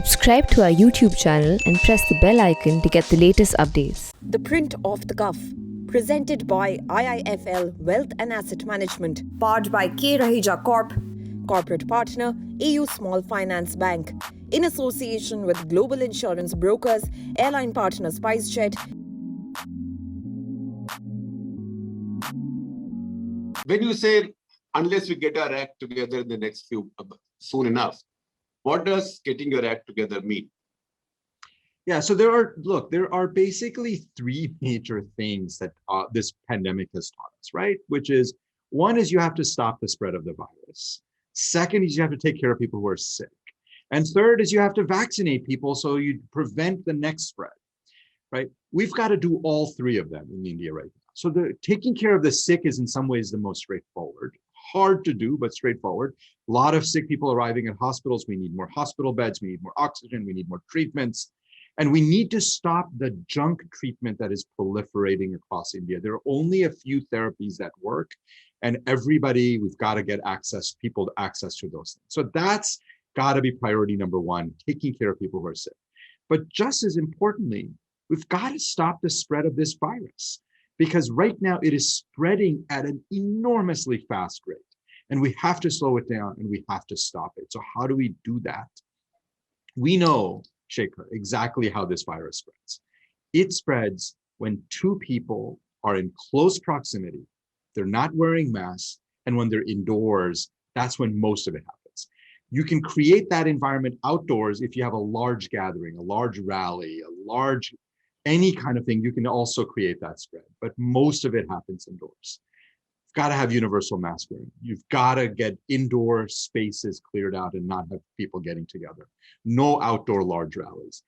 Subscribe to our YouTube channel and press the bell icon to get the latest updates. The Print off the Cuff, presented by IIFL Wealth and Asset Management, powered by K. Rahija Corp, corporate partner AU Small Finance Bank, in association with global insurance brokers, airline partner SpiceJet. When you say, unless we get our act together in the next soon enough, what does getting your act together mean? Yeah, so there are basically three major things that this pandemic has taught us, right? Which is, one is you have to stop the spread of the virus. Second is you have to take care of people who are sick. And third is you have to vaccinate people so you prevent the next spread, right? We've got to do all three of them in India right now. So the taking care of the sick is in some ways the most straightforward. Hard to do, but straightforward. A lot of sick people arriving at hospitals. We need more hospital beds. We need more oxygen. We need more treatments. And we need to stop the junk treatment that is proliferating across India. There are only a few therapies that work, and we've got to get people access to those things. So that's got to be priority number one, taking care of people who are sick. But just as importantly, we've got to stop the spread of this virus, because right now it is spreading at an enormously fast rate, and we have to slow it down and we have to stop it. So how do we do that? We know, Shekhar, exactly how this virus spreads. It spreads when two people are in close proximity, they're not wearing masks, and when they're indoors, that's when most of it happens. You can create that environment outdoors if you have a large gathering, a large rally, any kind of thing. You can also create that spread, but most of it happens indoors. You've got to have universal mask wearing. You've got to get indoor spaces cleared out and not have people getting together. No outdoor large rallies.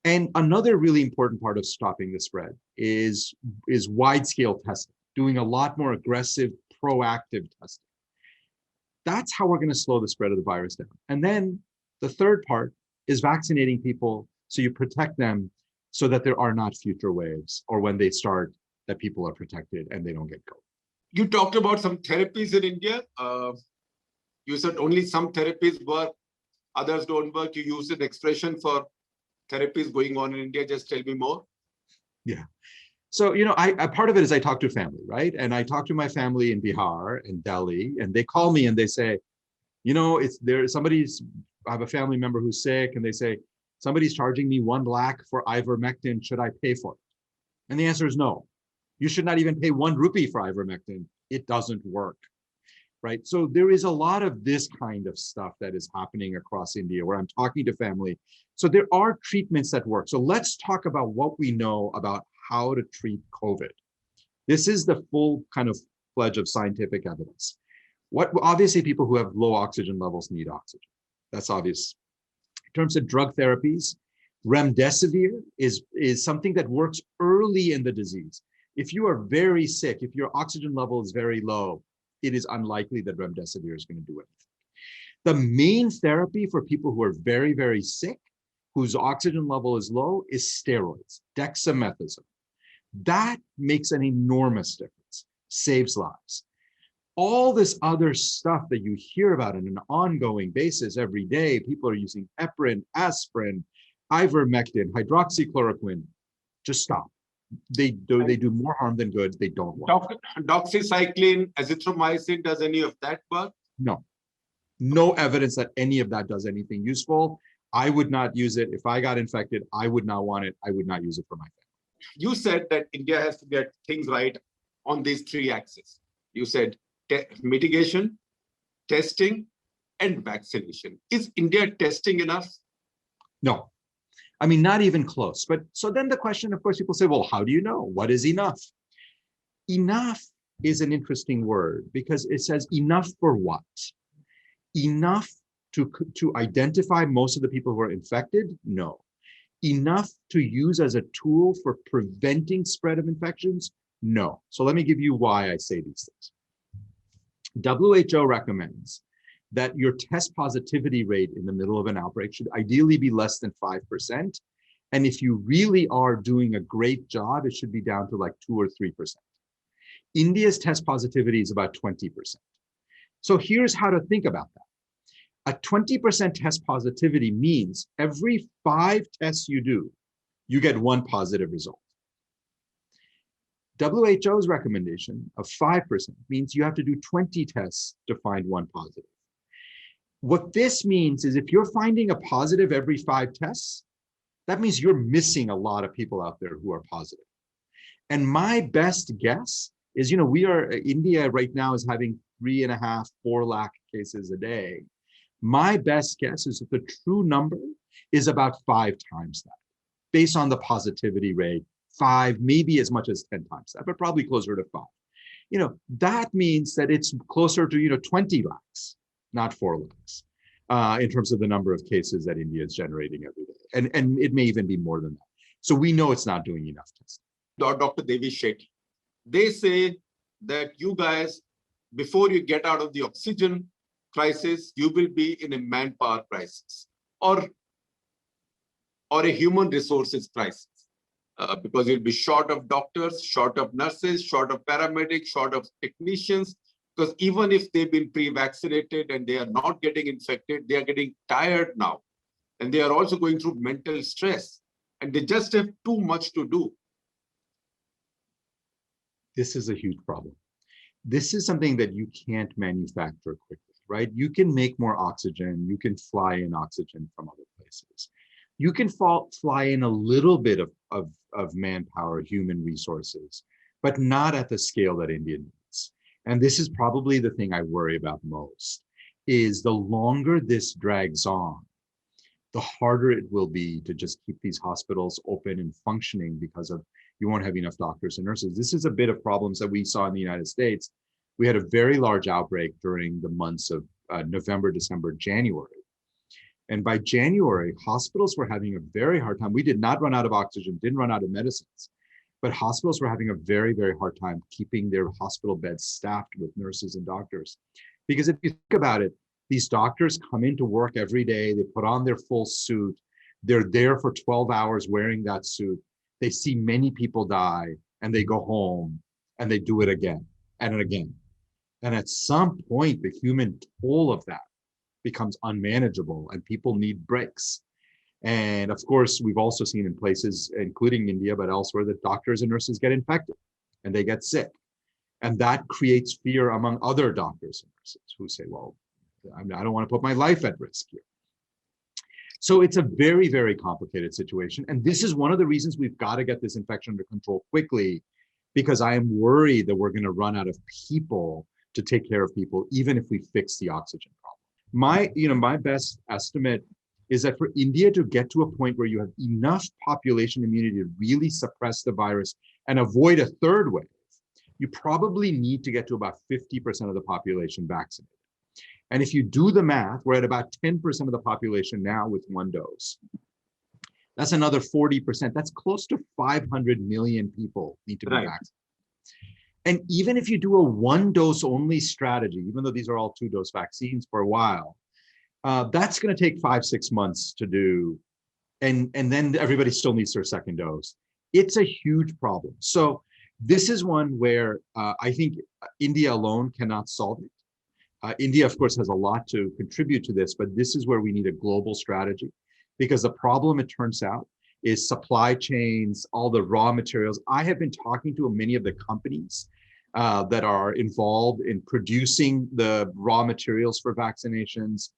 And another really important part of stopping the spread is wide-scale testing, doing a lot more aggressive, proactive testing. That's how we're going to slow the spread of the virus down. And then the third part is vaccinating people so you protect them so that there are not future waves, or when they start, that people are protected and they don't get COVID. You talked about some therapies in India. You said only some therapies work, others don't work. You used an expression for therapies going on in India. Just tell me more. Yeah. So, I part of it is I talk to family, right? And I talk to my family in Bihar and Delhi, and they call me and they say, I have a family member who's sick, and they say, somebody's charging me 1 lakh for ivermectin. Should I pay for it? And the answer is no. You should not even pay 1 rupee for ivermectin. It doesn't work, right? So there is a lot of this kind of stuff that is happening across India where I'm talking to family. So there are treatments that work. So let's talk about what we know about how to treat COVID. This is the full kind of pledge of scientific evidence. Obviously, people who have low oxygen levels need oxygen. That's obvious. In terms of drug therapies, remdesivir is something that works early in the disease. If you are very sick, if your oxygen level is very low, it is unlikely that remdesivir is going to do anything. The main therapy for people who are very, very sick, whose oxygen level is low, is steroids, dexamethasone. That makes an enormous difference, saves lives. All this other stuff that you hear about on an ongoing basis every day, people are using heparin, aspirin, ivermectin, hydroxychloroquine. Just stop. They do more harm than good. They don't work. Doxycycline, azithromycin, does any of that work? No evidence that any of that does anything useful. I would not use it. If I got infected, I would not want it. I would not use it for my family. You said that India has to get things right on these three axes. You said mitigation, testing, and vaccination. Is India testing enough? No. I mean, not even close. But so then the question, of course, people say, well, how do you know? What is enough? Enough is an interesting word because it says enough for what? Enough to identify most of the people who are infected? No. Enough to use as a tool for preventing spread of infections? No. So let me give you why I say these things. WHO recommends that your test positivity rate in the middle of an outbreak should ideally be less than 5%. And if you really are doing a great job, it should be down to like 2 or 3%. India's test positivity is about 20%. So here's how to think about that. A 20% test positivity means every 5 tests you do, you get 1 positive result. WHO's recommendation of 5% means you have to do 20 tests to find 1 positive. What this means is if you're finding a positive every 5 tests, that means you're missing a lot of people out there who are positive. And my best guess is, India right now is having 3.5, 4 lakh cases a day. My best guess is that the true number is about 5 times that, based on the positivity rate, 5, maybe as much as 10 times that, but probably closer to 5. That means that it's closer to, 20 lakhs, not 4 lakhs, in terms of the number of cases that India is generating every day. And it may even be more than that. So we know it's not doing enough testing. Dr. Devi Shetty, they say that you guys, before you get out of the oxygen crisis, you will be in a manpower crisis or a human resources crisis, because you'll be short of doctors, short of nurses, short of paramedics, short of technicians, because even if they've been pre-vaccinated and they are not getting infected, they are getting tired now. And they are also going through mental stress and they just have too much to do. This is a huge problem. This is something that you can't manufacture quickly, right? You can make more oxygen. You can fly in oxygen from other places. You can fly in a little bit of manpower, human resources, but not at the scale that India needs. And this is probably the thing I worry about most, is the longer this drags on, the harder it will be to just keep these hospitals open and functioning because of you won't have enough doctors and nurses. This is a bit of problems that we saw in the United States. We had a very large outbreak during the months of November, December, January. And by January, hospitals were having a very hard time. We did not run out of oxygen, didn't run out of medicines, but hospitals were having a very, very hard time keeping their hospital beds staffed with nurses and doctors. Because if you think about it, these doctors come into work every day, they put on their full suit, they're there for 12 hours wearing that suit, they see many people die, and they go home and they do it again and again. And at some point, the human toll of that becomes unmanageable and people need breaks. And of course, we've also seen in places, including India, but elsewhere, that doctors and nurses get infected and they get sick. And that creates fear among other doctors and nurses who say, well, I don't want to put my life at risk here. So it's a very, very complicated situation. And this is one of the reasons we've got to get this infection under control quickly, because I am worried that we're going to run out of people to take care of people, even if we fix the oxygen problem. My best estimate is that for India to get to a point where you have enough population immunity to really suppress the virus and avoid a third wave, you probably need to get to about 50% of the population vaccinated. And if you do the math, we're at about 10% of the population now with 1 dose. That's another 40%. That's close to 500 million people need to be vaccinated. And even if you do a 1 dose only strategy, even though these are all 2-dose vaccines for a while, that's going to take 5-6 months to do. And then everybody still needs their 2nd dose. It's a huge problem. So this is one where I think India alone cannot solve it. India, of course, has a lot to contribute to this, but this is where we need a global strategy, because the problem, it turns out, is supply chains, all the raw materials. I have been talking to many of the companies that are involved in producing the raw materials for vaccinations.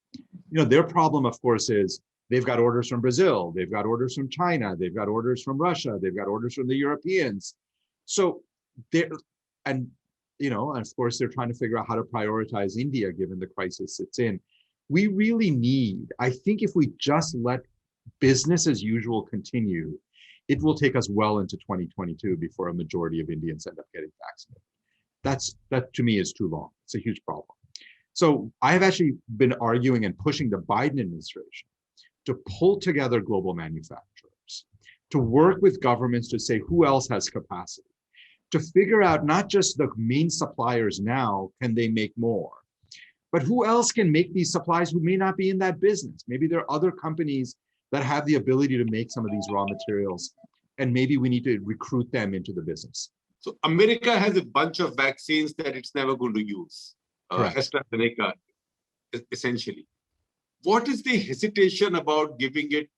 Their problem, of course, is they've got orders from Brazil, they've got orders from China, they've got orders from Russia, they've got orders from the Europeans. So and of course, they're trying to figure out how to prioritize India given the crisis it's in. We really need, I think if we just let business as usual continue, it will take us well into 2022 before a majority of Indians end up getting vaccinated. That to me is too long. It's a huge problem. So I have actually been arguing and pushing the Biden administration to pull together global manufacturers, to work with governments to say who else has capacity, to figure out not just the main suppliers now, can they make more, but who else can make these supplies who may not be in that business. Maybe there are other companies that have the ability to make some of these raw materials, and maybe we need to recruit them into the business. So America has a bunch of vaccines that it's never going to use. AstraZeneca, essentially. what is the hesitation about giving it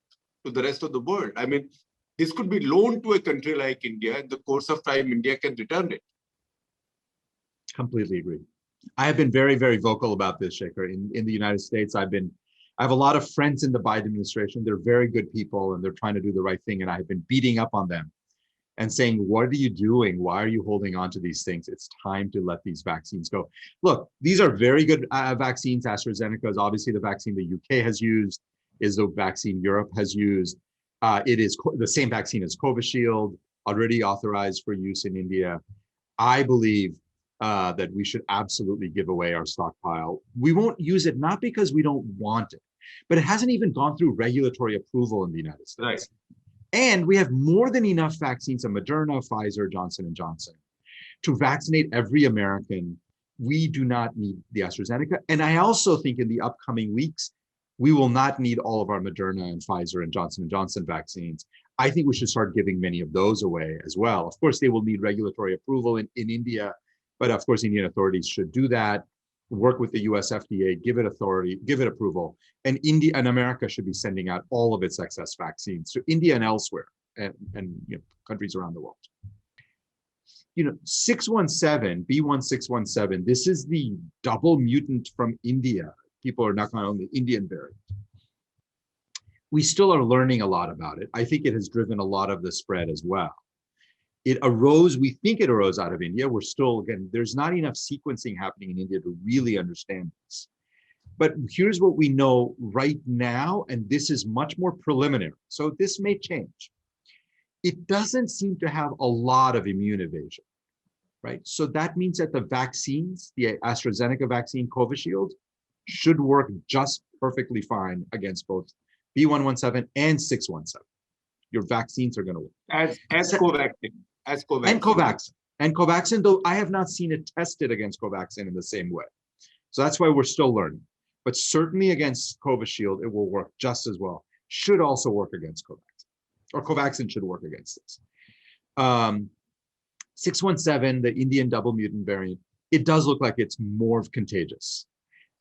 to the rest of the world? I mean, this could be loaned to a country like India. In the course of time, India can return it. Completely agree. I have been very, very vocal about this, Shekhar. In the United States, I have a lot of friends in the Biden administration. They're very good people and they're trying to do the right thing. And I've been beating up on them and saying, what are you doing? Why are you holding on to these things? It's time to let these vaccines go. Look, these are very good vaccines. AstraZeneca is obviously the vaccine the UK has used, is the vaccine Europe has used. It is the same vaccine as Covishield, already authorized for use in India. I believe that we should absolutely give away our stockpile. We won't use it, not because we don't want it, but it hasn't even gone through regulatory approval in the United States. Right. And we have more than enough vaccines of Moderna, Pfizer, Johnson & Johnson to vaccinate every American. We do not need the AstraZeneca. And I also think in the upcoming weeks, we will not need all of our Moderna and Pfizer and Johnson & Johnson vaccines. I think we should start giving many of those away as well. Of course, they will need regulatory approval in India, but of course, Indian authorities should do that, work with the US FDA, give it authority, give it approval. And India and America should be sending out all of its excess vaccines to India and elsewhere and countries around the world. 617, B1617, this is the double mutant from India. People are not on the Indian variant. We still are learning a lot about it. I think it has driven a lot of the spread as well. We think it arose out of India. We're still, again, there's not enough sequencing happening in India to really understand this. But here's what we know right now, and this is much more preliminary. So this may change. It doesn't seem to have a lot of immune evasion, right? So that means that the vaccines, the AstraZeneca vaccine, Covishield, should work just perfectly fine against both B117 and 617. Your vaccines are going to work. As Covaxin. And Covaxin, though I have not seen it tested against Covaxin in the same way. So that's why we're still learning. But certainly against Covishield, it will work just as well. Should also work against Covaxin, or Covaxin should work against this. 617, the Indian double mutant variant, it does look like it's more contagious.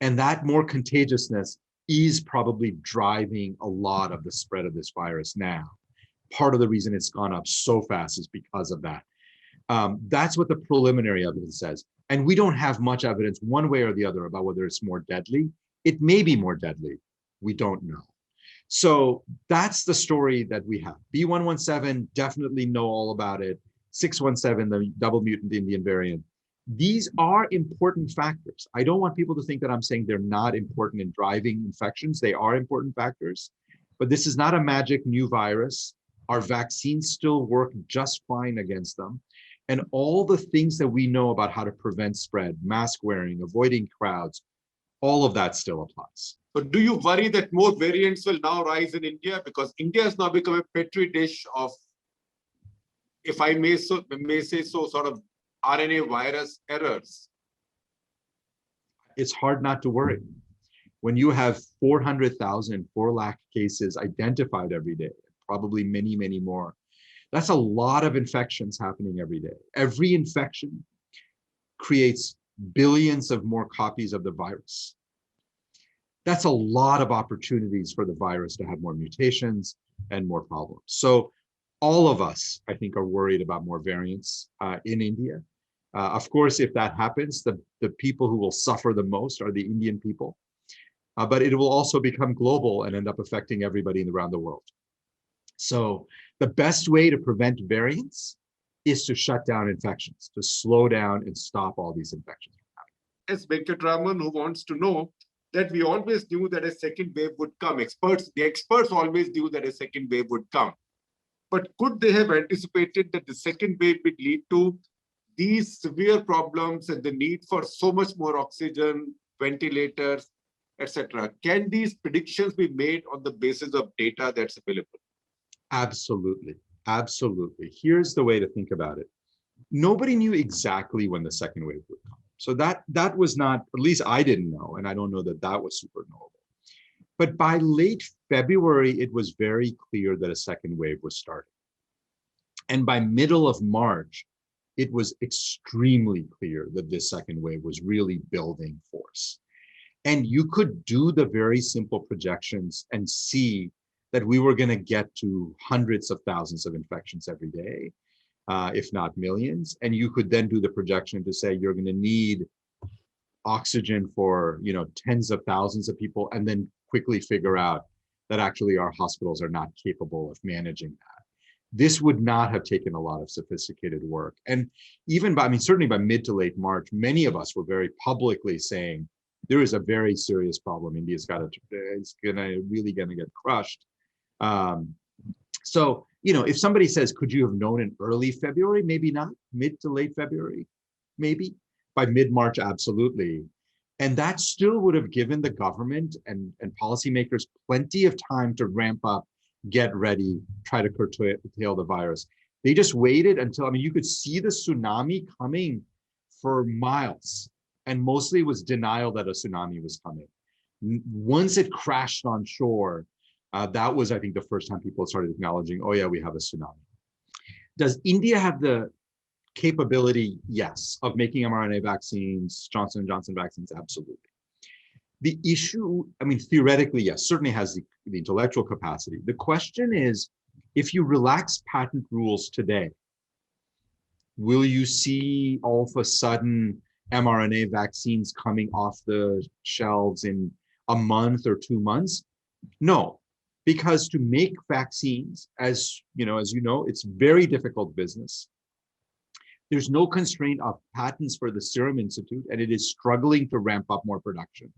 And that more contagiousness is probably driving a lot of the spread of this virus now. Part of the reason it's gone up so fast is because of that. That's what the preliminary evidence says. And we don't have much evidence one way or the other about whether it's more deadly. It may be more deadly. We don't know. So that's the story that we have. B117, definitely know all about it. 617, the double mutant Indian variant. These are important factors. I don't want people to think that I'm saying they're not important in driving infections. They are important factors, but this is not a magic new virus. Our vaccines still work just fine against them. And all the things that we know about how to prevent spread, mask wearing, avoiding crowds, all of that still applies. But do you worry that more variants will now rise in India? Because India has now become a petri dish of, if I may say so, sort of RNA virus errors. It's hard not to worry. When you have 400,000, 4 lakh cases identified every day, probably many, many more, that's a lot of infections happening every day. Every infection creates billions of more copies of the virus. That's a lot of opportunities for the virus to have more mutations and more problems. So all of us, I think, are worried about more variants in India. Of course, if that happens, the people who will suffer the most are the Indian people. But it will also become global and end up affecting everybody around the world. So the best way to prevent variants is to shut down infections, to slow down and stop all these infections. As Venkatraman, who wants to know that we always knew that a second wave would come. The experts always knew that a second wave would come. But could they have anticipated that the second wave would lead to these severe problems and the need for so much more oxygen, ventilators, etc.? Can these predictions be made on the basis of data that's available? Absolutely. Absolutely. Here's the way to think about it. Nobody knew exactly when the second wave would come. So that was not, at least I didn't know, and I don't know that that was super knowable. But by late February, it was very clear that a second wave was starting. And by middle of March, it was extremely clear that this second wave was really building force. And you could do the very simple projections and see that we were going to get to hundreds of thousands of infections every day, if not millions. And you could then do the projection to say you're going to need oxygen for, tens of thousands of people, and then quickly figure out that actually our hospitals are not capable of managing that. This would not have taken a lot of sophisticated work. And even certainly by mid to late March, many of us were very publicly saying, there is a very serious problem. India's really gonna get crushed. So, if somebody says, could you have known in early February? Maybe not. Mid to late February, maybe. By mid-March, absolutely. And that still would have given the government and policymakers plenty of time to ramp up, get ready, try to curtail the virus. They just waited until, you could see the tsunami coming for miles. And mostly it was denial that a tsunami was coming. Once it crashed on shore, that was, I think, the first time people started acknowledging, oh yeah, we have a tsunami. Does India have the capability? Yes, of making mRNA vaccines, Johnson & Johnson vaccines? Absolutely. The issue, theoretically, yes, certainly has the intellectual capacity. The question is, if you relax patent rules today, will you see all of a sudden mRNA vaccines coming off the shelves in a month or 2 months? No, because to make vaccines, as you know, it's very difficult business. There's no constraint of patents for the Serum Institute, and it is struggling to ramp up more production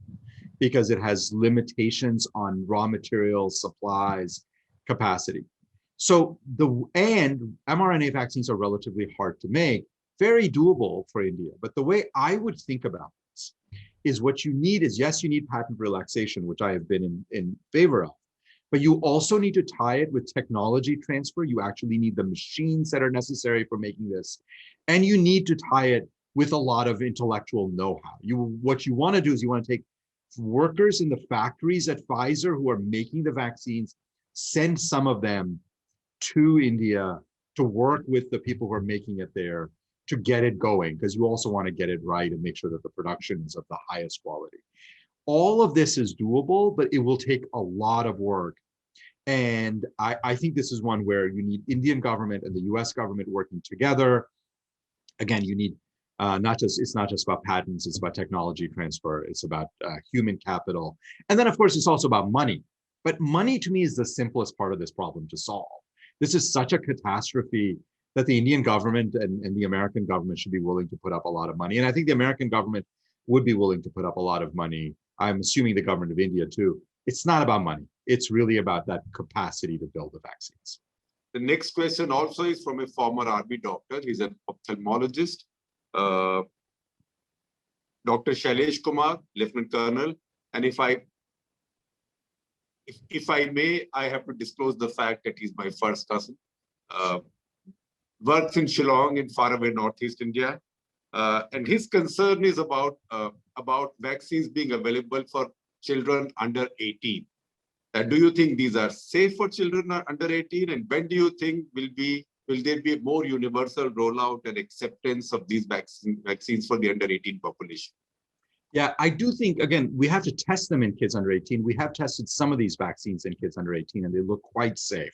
because it has limitations on raw materials, supplies, capacity. So and mRNA vaccines are relatively hard to make, very doable for India. But the way I would think about this is what you need is, yes, you need patent relaxation, which I have been in favor of, but you also need to tie it with technology transfer. You actually need the machines that are necessary for making this. And you need to tie it with a lot of intellectual know-how. What you want to do is you want to take workers in the factories at Pfizer who are making the vaccines, send some of them to India to work with the people who are making it there to get it going, because you also want to get it right and make sure that the production is of the highest quality. All of this is doable, but it will take a lot of work. And I think this is one where you need Indian government and the US government working together. Again, you need it's not just about patents, it's about technology transfer, it's about human capital. And then of course, it's also about money. But money to me is the simplest part of this problem to solve. This is such a catastrophe that the Indian government and the American government should be willing to put up a lot of money. And I think the American government would be willing to put up a lot of money. I'm assuming the government of India too. It's not about money. It's really about that capacity to build the vaccines. The next question also is from a former army doctor. He's an ophthalmologist. Dr. Shailesh Kumar, Lieutenant Colonel. And if I may, I have to disclose the fact that he's my first cousin. Works in Shillong in faraway Northeast India. And his concern is about vaccines being available for children under 18. Do you think these are safe for children under 18? And when do you think will there be a more universal rollout and acceptance of these vaccines for the under 18 population? Yeah, I do think, again, we have to test them in kids under 18. We have tested some of these vaccines in kids under 18, and they look quite safe.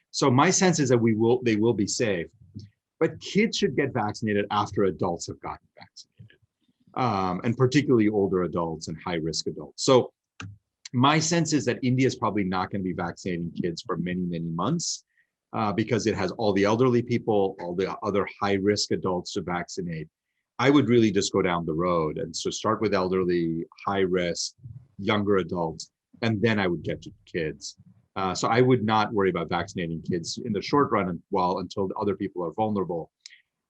So my sense is that they will be safe. But kids should get vaccinated after adults have gotten vaccinated, and particularly older adults and high-risk adults. So my sense is that India is probably not going to be vaccinating kids for many, many months because it has all the elderly people, all the other high-risk adults to vaccinate. I would really just go down the road and so start with elderly, high-risk, younger adults, and then I would get to kids. So I would not worry about vaccinating kids in the short run until other people are vulnerable.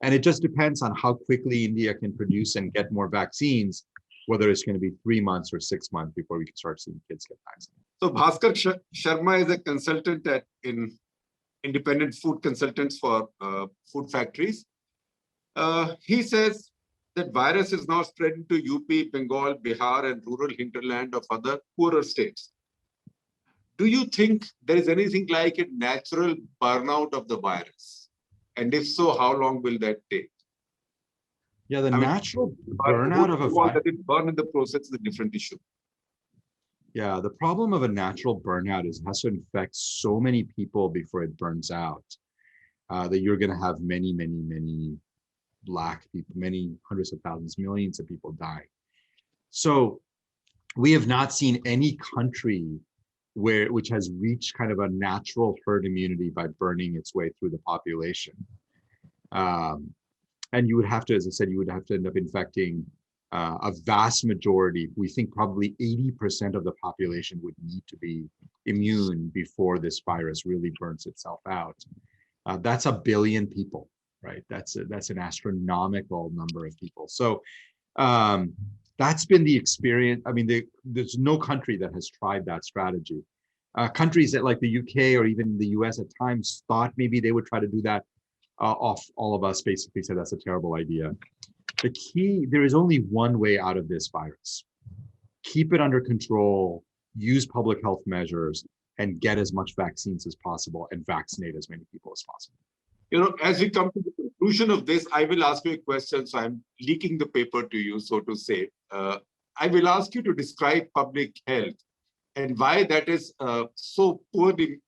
And it just depends on how quickly India can produce and get more vaccines, whether it's going to be 3 months or 6 months before we can start seeing kids get vaccinated. So Bhaskar Sharma is a consultant in independent food consultants for food factories. He says that virus is now spreading to UP, Bengal, Bihar, and rural hinterland of other poorer states. Do you think there is anything like a natural burnout of the virus? And if so, how long will that take? Yeah, natural burnout of a virus. That it burn in the process is a different issue. Yeah, the problem of a natural burnout is it has to infect so many people before it burns out, that you're going to have many, many, many Black people, many hundreds of thousands, millions of people dying. So we have not seen any country which has reached kind of a natural herd immunity by burning its way through the population. And you would have to, as I said, you would have to end up infecting a vast majority. We think probably 80% of the population would need to be immune before this virus really burns itself out. That's 1 billion people, right? That's an astronomical number of people. So that's been the experience. I mean, there's no country that has tried that strategy. Countries that like the UK or even the US at times thought maybe they would try to do that. Off all of us basically said that's a terrible idea. The key, there is only one way out of this virus. Keep it under control, use public health measures, and get as much vaccines as possible and vaccinate as many people as possible. You know, as we come to the conclusion of this, I will ask you a question. So I'm leaking the paper to you, so to say. I will ask you to describe public health and why that is so poorly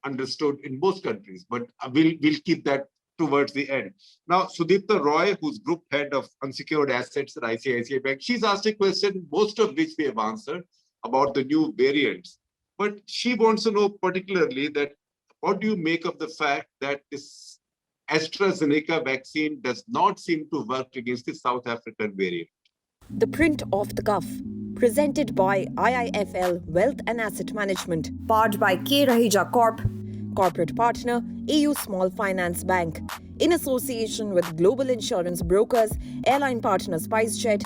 understood in most countries. But we'll keep that towards the end. Now, Sudipta Roy, who's group head of unsecured assets at ICICI Bank, she's asked a question, most of which we have answered, about the new variants. But she wants to know particularly that what do you make of the fact that this AstraZeneca vaccine does not seem to work against the South African variant? The Print off the Cuff, presented by IIFL Wealth and Asset Management, powered by K. Rahija Corp, corporate partner, AU Small Finance Bank, in association with global insurance brokers, airline partner SpiceJet,